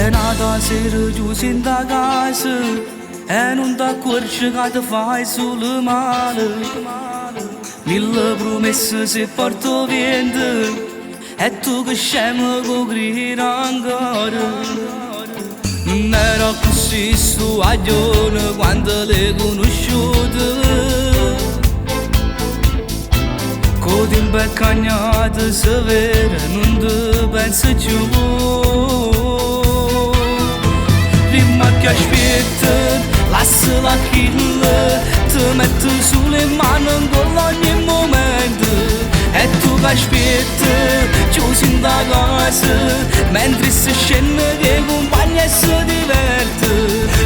è nata sera chiusa in da casa e non ti accorgi che ti fai solo male. Mille promesse si porto vento e tu che scemo con grida ancora. Non era così sto aglione quando l'hai conosciuta. Con tempo è cagnata severa non ti pensi più. Prima che aspetti lasciala chilla, ti metti sulle mani con ogni momento. E tu che aspetti chiusi in da casa mentre si scende che compagna e si diverte.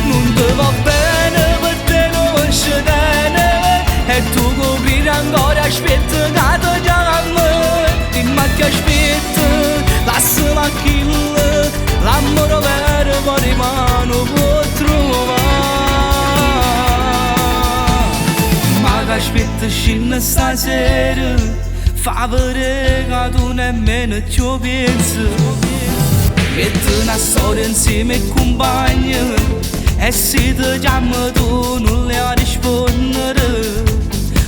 Non ti va bene per te non ci tiene e tu copri ancora aspetti che ti chiama. Prima che aspetti lasciala chilla, l'amore vero poi mano può trovare. Ma che aspetti scende stasera fa vedere che tu nemmeno ci pensi. Metti una storia insieme ai compagni e se ti chiama tu non le rispondere.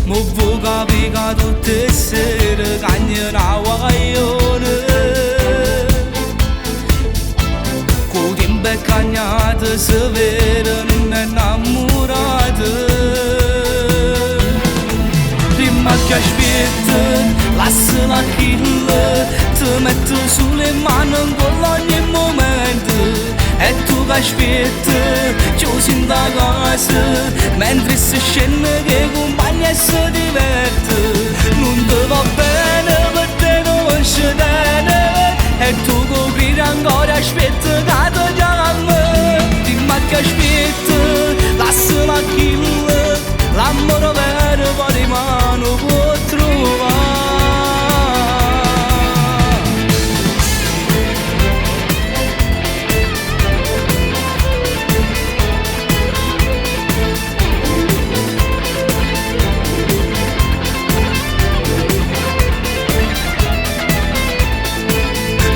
Ma vuoi capire che tutte le sere cagni una guaglione. Con tempo è cagnata severa non è innamorata. Prima che aspetti lasciala chilla, ti metti sulle mani con ogni momento. E tu che aspetti chiusi in da casa mentre si scende che compagna e si diverte. Non ti va bene per te non ci tiene e tu copri ancora aspetti che ti chiama. Prima che aspetti lasciala chilla, l'amore vero poi mano può trovare.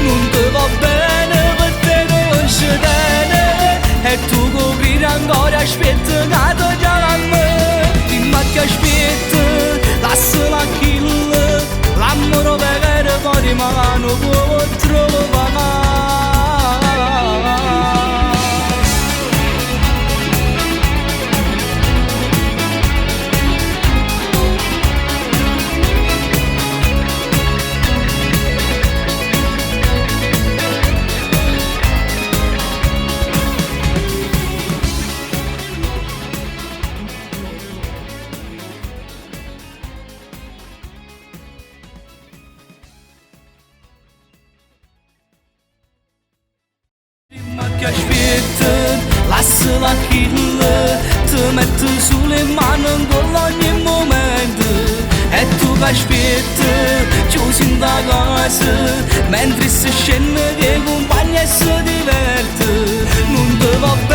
Non ti va bene per te non ci tiene e tu copri ancora aspetti che ti chiama. Prima che aspetti lasciala chilla, l'amore vero poi mano può trovare. Che aspetti lasciala chilla, ti metti sulle mani con ogni momento. E tu che aspetti chiusi in da casa mentre si scende che compagna e si diverte. Non ti va bene